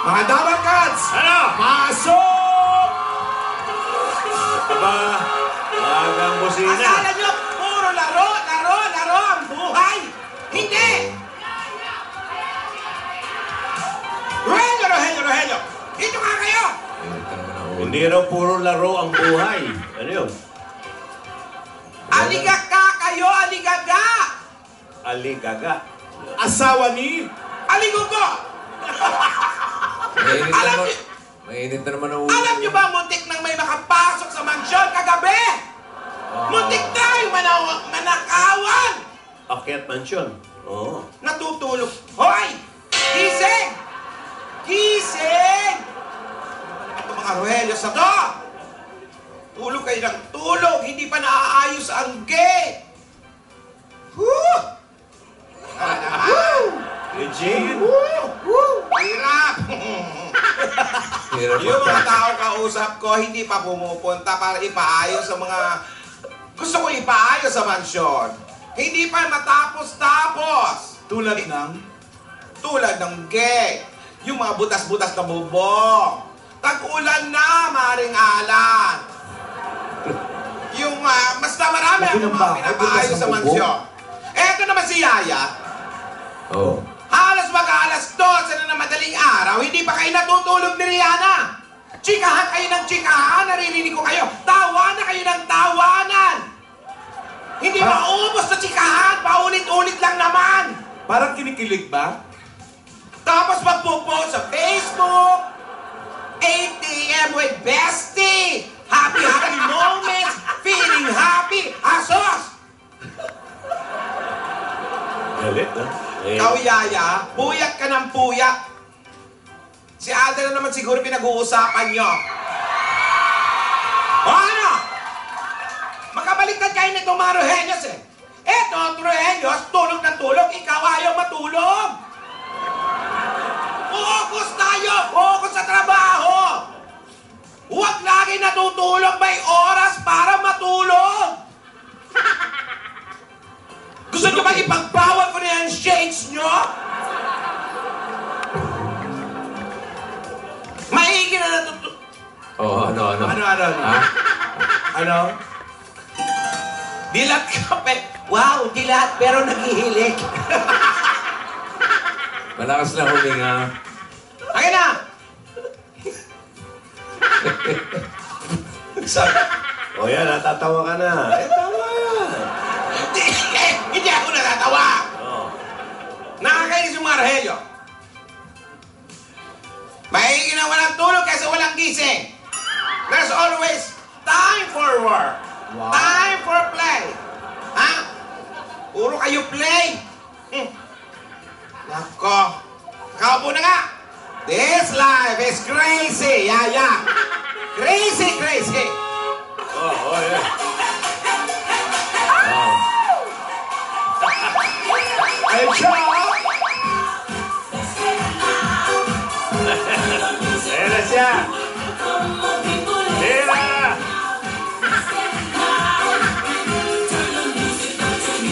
Mga Dabar Cats! Ano? Pasok! Aba, magang busina. Akala nyo, puro laro ang buhay! Hindi! Rogelio! Dito nga kayo! Hindi raw puro laro ang buhay. Ano yun? Aligaga kayo, aligaga! Aligaga. Asawa ni Aligugo! Mainit na naman ang ulo. Alam nyo ba, muntik nang may makapasok sa mansyon kagabi? Muntik na yung manakawan! Akyat mansyon. Oo. Natutulog. Hoy! Gising! Gising! Ito mga Rogelio sa to! Tulog kayo ng tulog, hindi pa naaayos ang gate! Woo! Eugene? Hirap! Hirap Yung mga pa. tao kausap ko, hindi pa pumupunta para ipaayos sa mga... Gusto ko ipaayos sa mansyon. Hindi pa matapos-tapos. Tulad ng? Tulad ng gate. Yung mga butas-butas na bubong. Tag-ulan na, Maring Alan. Yung basta marami ang mga pinapaayos sa mansyon. Eto naman si Yaya. Oh. Halos mag-alas 12 na madaling araw, hindi pa kayo natutulog ni Rihanna. Chikahan kayo ng chikahan, naririnig ko kayo. Tawanan kayo ng tawanan. Hindi maubos na chikahan, paulit-ulit lang naman. Parang kinikilig ba? Tapos magpo-post sa Facebook, 8 a.m. with Bestie. Happy moments, feeling happy. Asos! Galit, ha? Ikaw, Yaya, puyat ka ng puyat. Si Alden na naman siguro pinag-uusapan nyo. O ano? Makabaliktad kayo nitong mga Rohelios eh. Eto, Rohelios, tulog ng tulog, ikaw ayaw matulog. Focus tayo! Focus sa trabaho! Huwag lagi natutulog, may oras para matulog! Gusto nyo ba ipagbawal ko na yung shades nyo? Maigi na natutulog. Oh, ano? Ha? Ano? Dilat ka, wow, dilat, pero naghihilik. Malakas na huminga. Akin na! O yan, natatawa ka na. Eh, tama yan. Hindi ako natatawa! Oh. Nakakainis yung mga Rogelio. Maigi na walang tulog kasi walang gising. There's always time for work. Wow. Time for play. Ha? Puro kayo play. Nako. Kaupo na nga. This life is crazy, Yaya. Crazy. Oh, yeah. Ay, siya! Ayan na siya. Ayan na.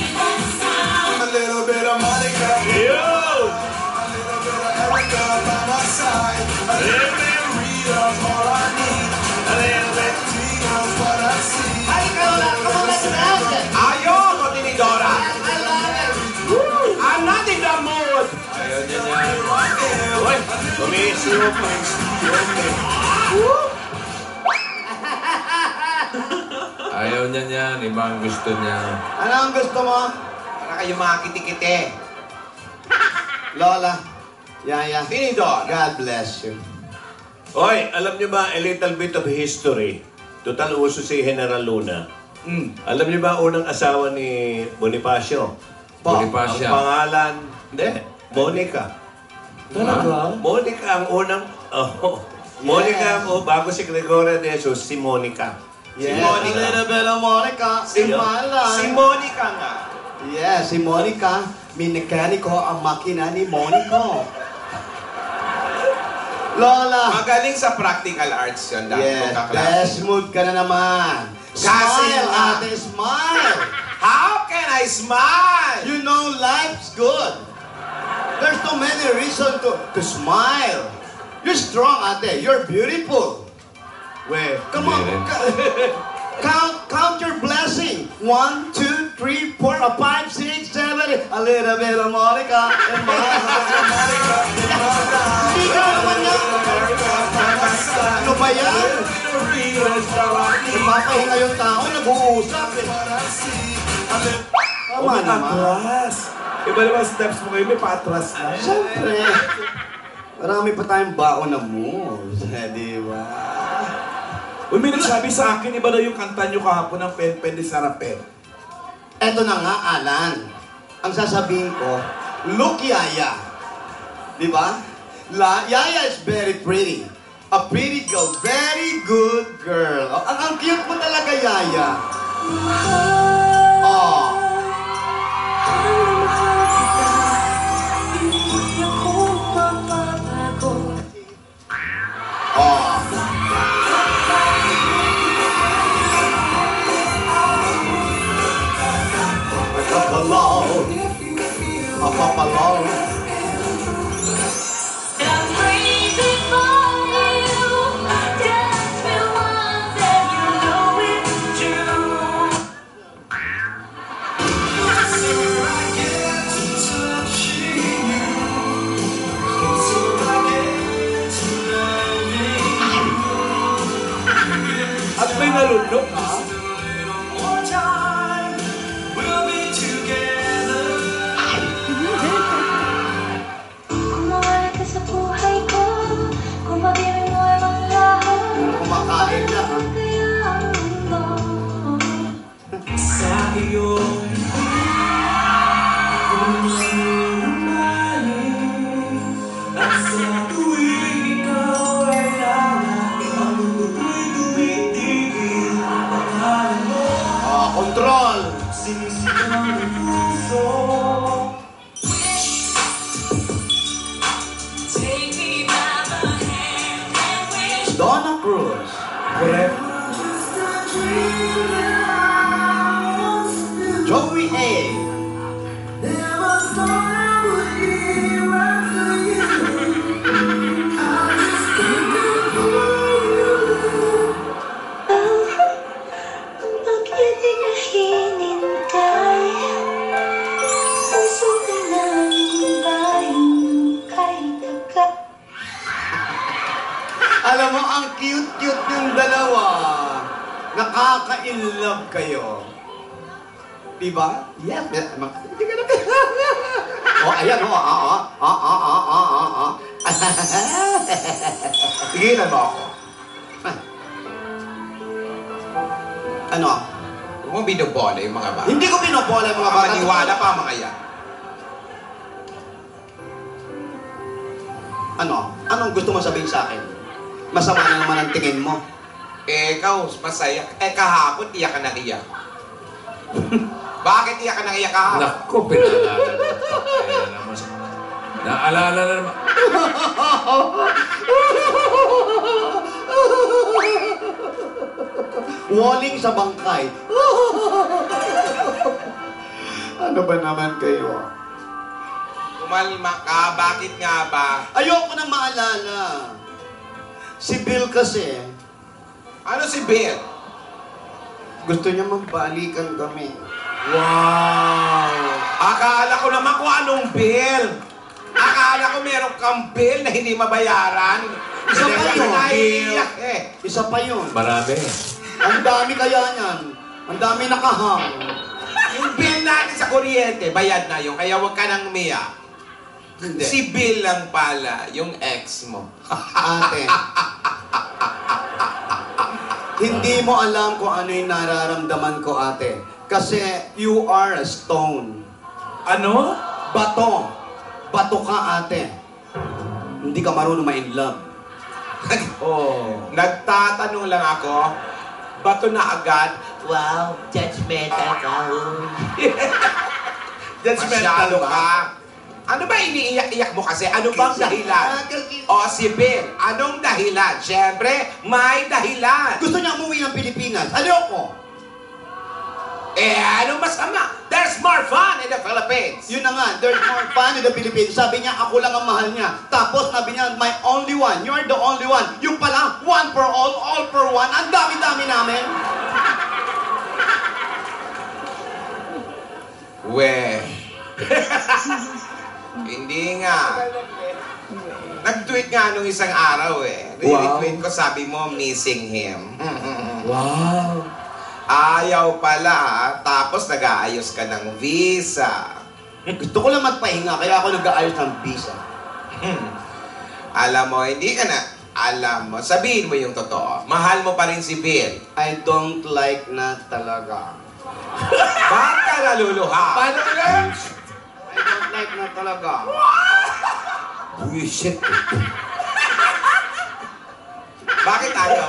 A little bit of Monica, Yo! a little bit of Erica by my side. A little bit of Rita's all I need. A little bit of Tina's what I see. Hi, Carola. Come on, let's dance. Ayoko, Tinidora. I love it. I'm not in the mood. Ayaw niya niya. Uy, kumisiyo pa. Ayaw niya niyan. Iba ang gusto niya. Ano ang gusto mo? Para kayo mga kiti-kiti. Lola, Yaya, Tinidora. God bless you. Oy, alam niyo ba, a little bit of history. Total uso si General Luna. Alam niyo ba unang asawa ni Bonifacio? Bonifacio. Ang pangalan, hindi, Monica. Talaga? Monica ang unang, Monica, bago si Gregorio de Jesus, si Monica. Yes, Monica. a little bit of Monica in my life. Si Monica nga. Yes, si Monica. Minekaniko ang makina ni Monica. Lola. Magaling sa practical arts yun. Dahil Yes, kong kaklase. best mood ka na naman. Kasi Smile, nga. ate, smile. How can I smile? You know life's good. There's too many reasons to smile. You're strong, ate. You're beautiful. Well, come on. Count your blessing. 1, 2, 3, 4, 5, 6, 7. A little bit of Monica. Hindi ka naman nga. Ano ba yan? Nagpapahinga yung tao, nag-uusap eh. Tama naman. Atras. Iba naman steps mo kayo, may patras na. Siyempre. Marami pa tayong baon na moves. Di ba? Uy, may nagsabi sa akin, iba daw yung kanta nyo kahapon ng Pen de Sarapet. Eto na nga, Alan. Ang sasabihin ko, look, Yaya. Di ba? Yaya is very pretty. A pretty girl. Very good girl. Oh, ang cute mo talaga, Yaya. Oh. Oh. Papalong. Papalong. I'm crazy for you. Just me once and you know it's true. At may nalunok, ha? Kung mawala ka sa buhay ko, kung pag-ibig mo ay manglaho, Kumakain na, ha? kaya ang mundo. Sa iyong at sa tuwing ikaw ay lalaki, ang mundo'y tumitigil. Pangalan mo, Control. sinisigaw ng puso. Take me by the hand and wish. Donna Cruz. Correct. Joey A. Never thought I would be right for you. I just can't get over you. Ang pag-ibig na hinintay, puso ka lang bayan kay taga. Alam mo, ang cute-cute yung dalawa. Nakaka-in-love kayo. Diba? Yes. Hindi ka na. Oh, ayan, Tigilan mo ako. Ano? Huwag mo binobola yung mga bata. Hindi ko pinobola yung mga Mga bata. maniwala pa mga yan. Ano? Anong gusto mo sabihin sa akin? Masama na naman ang tingin mo. Eh, ikaw, masaya. Eh, kahapon, iyak ka na iyak. Bakit iyak ka na iyak kahapon? Naku, pinaalala na. Kaya naman. Naalala na naman. Walling sa bangkay. Ano ba naman kayo? Kumalma ka, bakit nga ba? Ayoko nang maalala. Si Bill kasi, Ano si Bill? gusto niya magbalikan kami. Wow! Akala ko naman kung anong bill. Akala ko meron kang bill na hindi mabayaran. Isa pa Kaya yun. naiiyak eh. Isa pa yun. Marami. Ang dami kaya niyan. Ang dami nakahang. Yung bill natin sa kuryente, bayad na yun. Kaya huwag ka nang umiyak. Hindi. Si Bill lang pala, yung ex mo. Ate. Hindi mo alam kung ano yung nararamdaman ko, ate. Kasi you are a stone. Ano? Bato. Bato ka, ate. Hindi ka marunong ma-in love. Oh. Nagtatanong lang ako, bato na agad. Wow, judgmental ka. Masyado ka. Ano ba iniiyak-iyak mo kasi? Ano bang dahilan? O si Bill, anong dahilan? Siyempre, may dahilan. Gusto niya umuwi ng Pilipinas. Ayoko. Eh, anong masama? There's more fun in the Philippines. Yun na nga, there's more fun in the Philippines. Sabi niya, ako lang ang mahal niya. Tapos sabi niya, my only one. You're the only one. Yung pala, one for all for one. Ang dami-dami namin. Hindi nga. Nag-tweet nga nung isang araw eh. Retweet ko, sabi mo, missing him. Wow. Ayaw pala, tapos nag-aayos ka ng visa. Gusto ko lang magpahinga, kaya ako nag-aayos ng visa. Alam mo, hindi ka na, alam mo, sabihin mo yung totoo. Mahal mo pa rin si Bill. I don't like na talaga. Bakit ka naluluha? Paano ulit? I don't like na talaga. Bullshit. Bakit ayaw?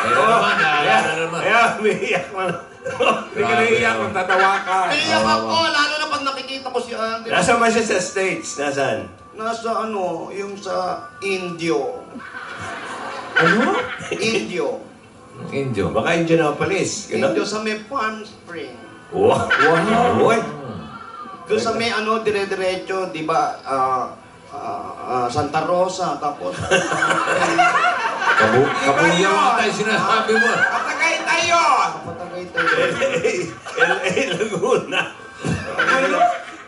Ayun naman, naalala naman. Ayan, umiiyak mo. Hindi ka naiiyak kung tatawa ka. Naiyak ako, lalo na pag nakikita ko si Andy. Nasaan ba siya sa States? Nasaan? Nasa ano, yung sa Indio. Ano? Indio. Indio. Baka Indianapolis. Indio sa may Palm Spring. Wow. Wow. Uy. Doon sa may ano, dire-diretso, di ba, Santa Rosa, tapos... Kabuyaw nga tayo sinasabi mo. Patagay tayo! Patagay tayo. LA Laguna.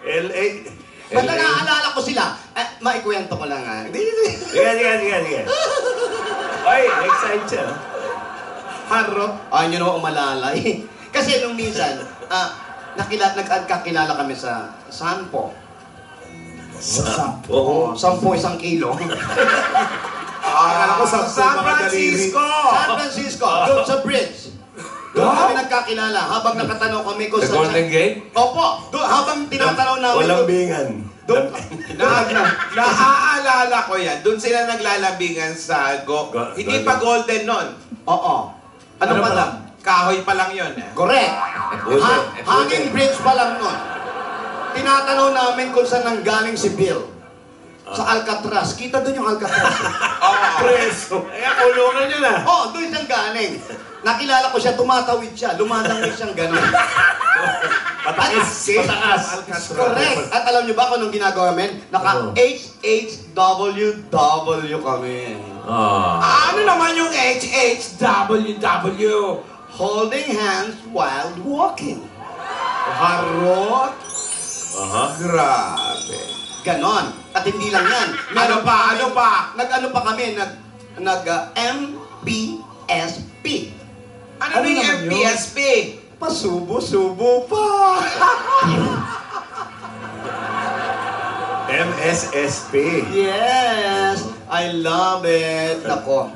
LA. Basta naaalala ko sila. Maikwento ko lang ha. Sige. Ay, excited siya. Harap. Ayaw nyo naman umalalay. Kasi nung minsan, nagkakilala kami sa Sanpo. Sampo. Sampo 1 kilo. Akala ko San Francisco! San Francisco, doon sa bridge. Doon kami nagkakilala habang nakatanaw kami kung Sa saan. Golden Gate? Opo, doon habang tinatanaw namin. Walang bingan. Doon. Naaalala ko yan. Doon sila naglalambingan sa hindi pa golden nun. Oo. Ano pa lang? Kahoy pa lang yun eh. Correct. Hanging bridge pa lang nun. Tinatanaw namin kung saan nanggaling si Bill. Sa Alcatraz. Kita doon yung Alcatraz. Preso. Ay, kulungan niya na. Oo, doon siyang galing. Nakilala ko siya, tumatawid siya. Lumalangis siyang gano'n. Pataas. Pataas. Correct. At alam niyo ba kung anong ginagawa namin? Naka-HHWW kami. Ano naman yung HHWW? Holding hands while walking. Harot. Grabe. Ganon. At hindi lang yan. Ano pa? Nag-ano pa kami? MPSP. Ano yung MPSP? Pasubo-subo pa. MSSP. Yes. I love it. Nako.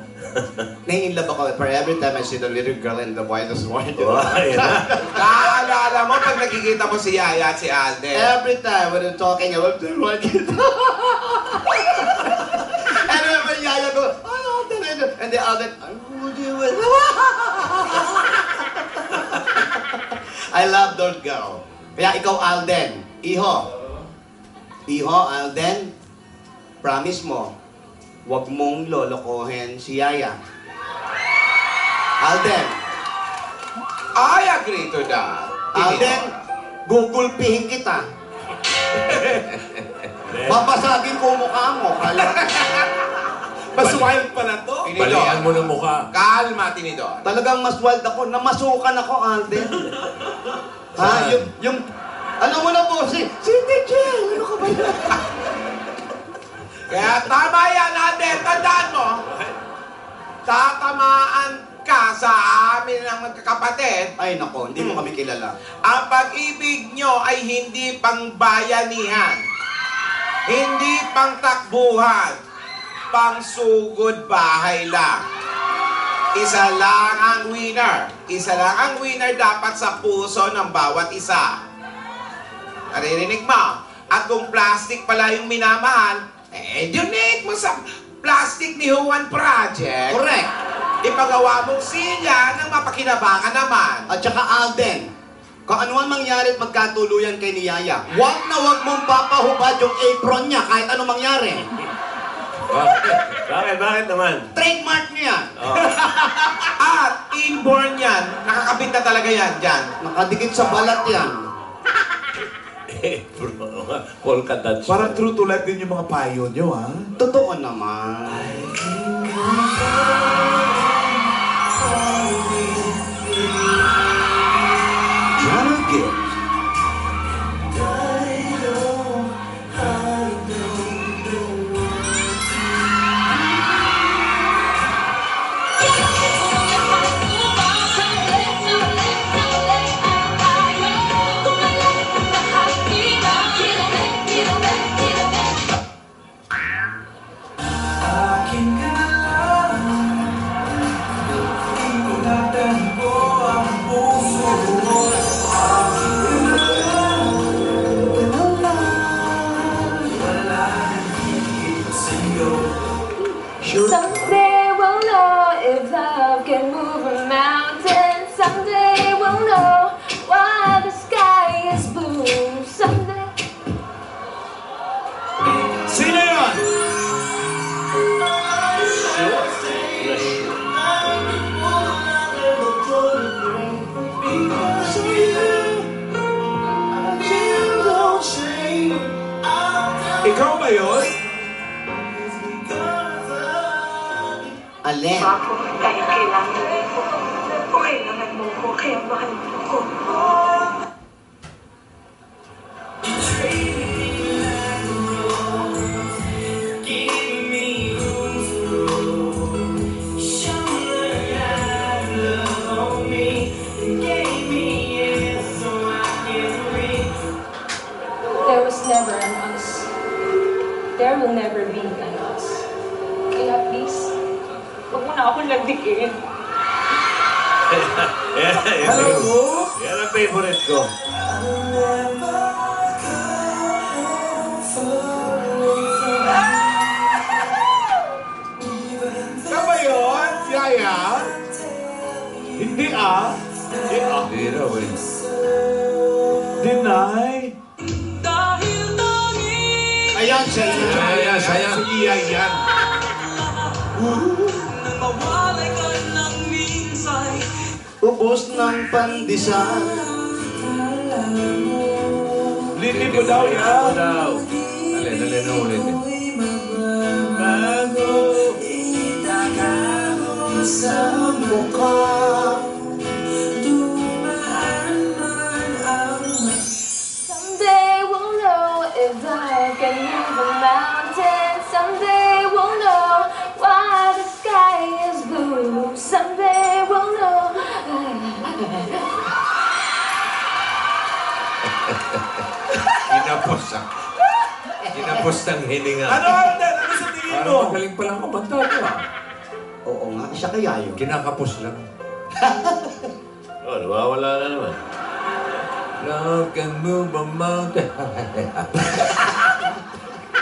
Nai-inlove ako. For every time I see the little girl and the boy this morning. Wow, yan na. Naaalala mo pag nakikita mo si Yaya at si Alden. Every time when they're talking, I will do like it. And when Yaya go, oh, and the other, I will do it. I love that girl. Kaya ikaw, Alden, Iho, Alden, promise mo, huwag mong lolokohin si Yaya. Alden, I agree to that. Alden, gugulpihin kita. Babasagin ko mukha mo. Mas wild pala to. Balian mo ng mukha. Kalma, Tinidor. Talagang mas wild ako. Namasukan ako, Alden. Ha? Yung... Ano mo na po? Si Teacher! Ano ka ba yan? Kaya tama yan, Alden. Tandaan mo. Tatamaan ka sa amin ng magkakapatid. Ay, nako. Hindi mo kami kilala. Ang pag-ibig nyo ay hindi pang bayanihan. Hindi pang takbuhan. Pang sugod bahay lang. Isa lang ang winner. Isa lang ang winner dapat sa puso ng bawat isa. Naririnig mo? At kung plastic pala yung minamahal, donate mo sa Plastic ni Juan Project. Correct. Ipagawa mong silya ng mapakinabangan naman. At saka, Alden, kung ano man mangyari at magkatuluyan kay ni Yaya, wag na wag mong papahubad yung apron niya kahit ano mangyari. Bakit? Bakit naman? Trademark niya. At inborn yan. Nakakabit na talaga yan dyan. Nakadikit sa balat yan. Bro, polka dots. Parang true to life din yung mga payo nyo, ha? Totoo naman. Janet Gibbs. Someday we'll know if love can move a mountain. Someday we'll know why the sky is blue. Someday. Sino yun? Ikaw ba yun? Alin? Ako, dahil kailangan mo ko. O kailangan mo ko, kaya mahal mo ko. There was never an us. There will never be an us. Kaya please, huwag mo na akong landikin. Yan ang favorite ko. Ikaw ba yun? Si Aya? Hindi ah. Hindi raw eh. Deny? Ayan siya yan. Sayang. Si Iya yan. Ubus ng pandesal. Lili mo daw yan. Daw. Dali na ulit eh. Bago Sa mukha. Someday we'll know if love can move a mountain. Someday we'll know why the sky is blue. Someday we'll know. Kinapos ng hininga. Ano Alden? Ano sa tingin mo? Parang magaling palang kumanta ko ah. Oo nga, siya kaya yun. Kinakapos lang. Oh, nawawala na naman. Love can move a mountain.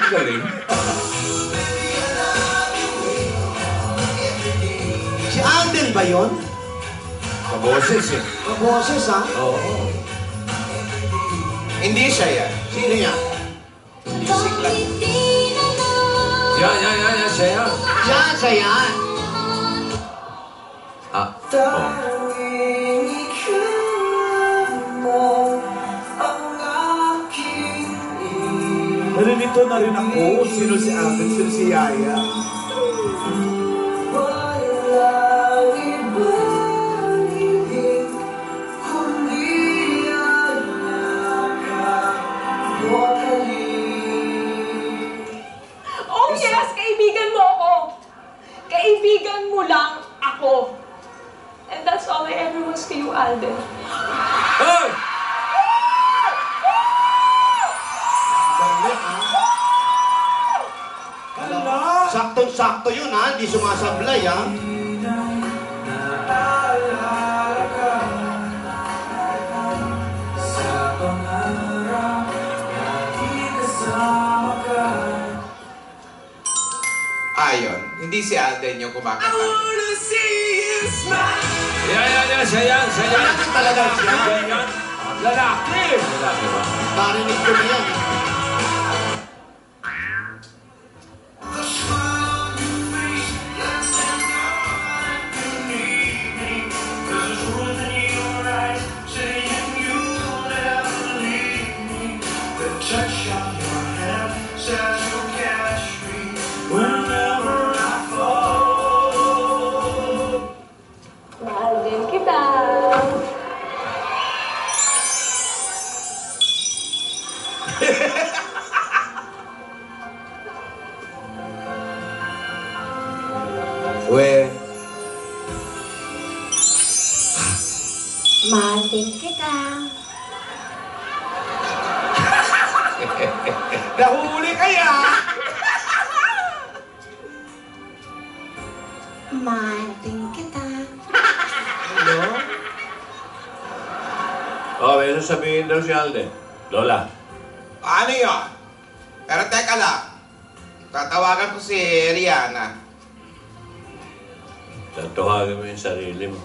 Galing. Si Alden ba yun? Kaboses eh. Boses ha? Oo. Hindi siya yan. Sino yan? Music lang. Yan, siya yan. Yan, siya yan. Ah, oh. Narinito na rin ako. Sino si Alden? Sino si Yaya? Oh yes, kaibigan mo ako. Kaibigan mo lang ako. And that's all I ever was to you, Alden. Hey! Dali ha? Saktong-sakto yun ha? Hindi sumasablay ha? Ayon, hindi si Alden yung kumakanta. Yan, siya yan. Talaga siya. Yan. Lalaki! Lalaki ba? Narinig ko na yan. We. Mahal din kita. Nahuli kaya? Mahal din kita. Ano? Oh, may sasabihin daw si Alden. Lola. Ano yun? Pero teka lang. Tatawagan ko si Rihanna. Tatawagan mo yung sarili mo.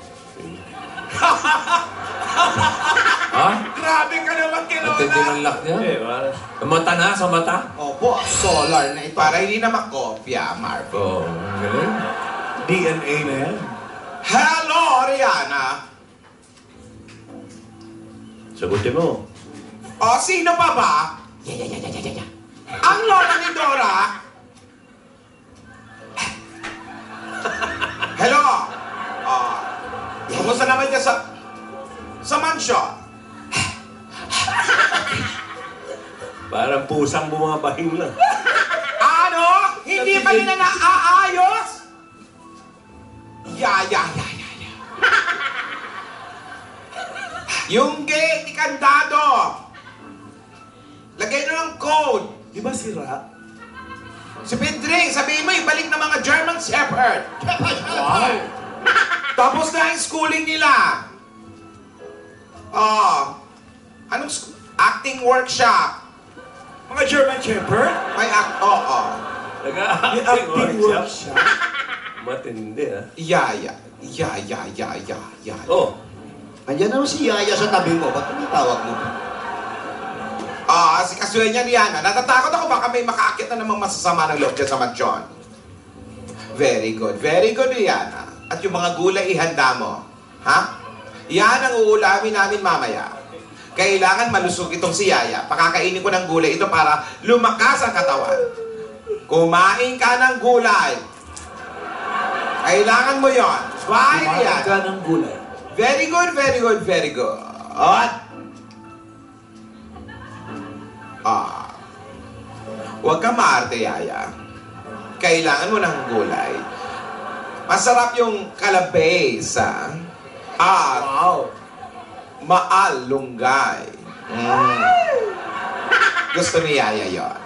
Ha? Grabe ka naman kay Ang tindi Lola. ng lock niya. Para. Sa mata na, sa mata. Opo, solar na ito. Para hindi na makopya, Marvin. Oo, ang galing. DNA na yan. Hello, Rihanna. Sagutin mo. O, sino pa ba? Ang lola ni Dora? Hello? Kumusta naman niya sa mansion? Parang pusang bumabahing lang. Ano? Hindi pa rin na naaayos? Ya. Yung gate, ikandado. Lagay nyo ng code. Di ba sira? Si Pedring, sabihin mo, ibalik ng mga German Shepherd. Wow! Tapos na ang schooling nila. Anong acting workshop? Mga German Shepherd? May oo. May Nag-acting acting workshop. workshop. Matindi, ha? Ya. Oh, Andiyan naman si Yaya sa tabi mo. Ba't tumitawag mo? Si kasuyan niya Rihanna. Natatakot ako baka may makaakit na namang masasama ng loob dyan sa mansyon. Very good, Rihanna. At yung mga gulay ihanda mo. Ha? Yan ang uulamin namin mamaya. Kailangan malusog itong si Yaya. Pakakainin ko ng gulay ito para lumakas ang katawan. Kumain ka ng gulay. Kailangan mo yon. Bye, Kumain Rihanna. ka ng gulay. Very good. Huwag ka maarte, Yaya. Kailangan mo ng gulay. Masarap yung kalabesa. At Wow! maalunggay. Gusto ni Yaya yon.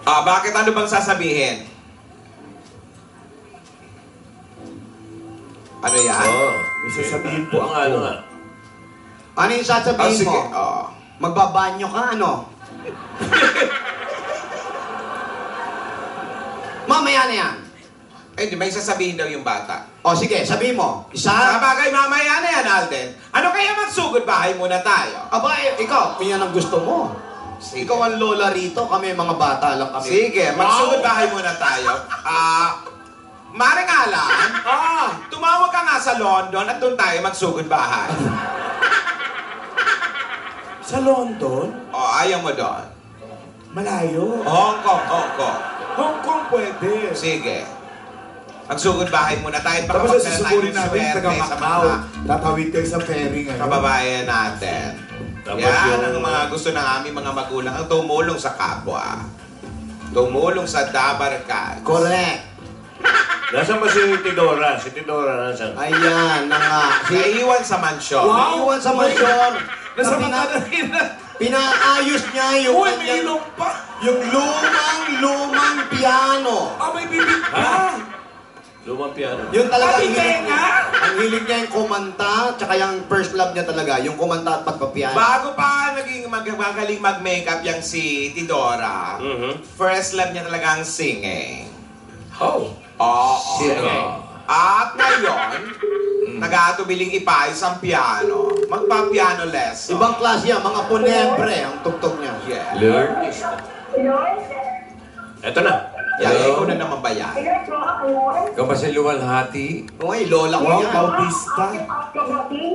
Bakit ano bang sasabihin? Ano yan? oh. May sasabihin po Ano ako. nga, ano nga? Ano yung sasabihin Sige. mo? Magbabanyo ka, ano? Mamaya na yan. Di may sasabihin daw yung bata. O sige, sabihin mo. Sa Isa. bagay, mamaya na yan, Alden. Ano kaya magsugod bahay muna tayo? Aba, ikaw, kung yan ang gusto mo. Sige. Ikaw ang lola rito, kami mga bata lang kami. Sige, magsugod bahay muna tayo. Maring Alan, tumawag ka nga sa London at doon tayo magsugod bahay. Sa London, Ayaw mo doon? malayo. Hong Kong. Hong Kong pwede. Sige. Magsugod bahay muna tayo para Tapos magdala susugurin tayong namin swerte taga sa Macau. mga Tatawid kayo sa ferry ngayon. kababayan natin. Tapos Yan yung- ang mga gusto ng aming mga magulang, ang tumulong sa kapwa. Tumulong sa dabarkad. Correct. Nasaan ba si Tidora? Si Tidora nasaan? Ayan na nga. Naiiwan sa mansyon. Iwan sa mansyon. Nasa Na mata na rin na. Pinaayos niya yung Uy, may kanyang- ilong pa. yung lumang piano. May bibig pa. Lumang piano. Yung talaga Pati ang hilig tenga. niya. Ang hilig niya yung kumanta, tsaka yung first love niya talaga, yung kumanta at pagpapiano. Bago pa naging magaling mag-makeup yung si Tidora, first love niya talaga ang singing. Oh. Oo. Singing. At ngayon, nag-aatubiling ipayos ang piano. Magpa-piano lesson. Ibang klase yan, mga punebre ang tugtog niya. Yeah. Lord. Eto na. Yan, Hello? ikaw na naman ba yan? Ikaw ba si Luwalhati? Okay, lola ko Wow, yan. Bautista. Luwalhati?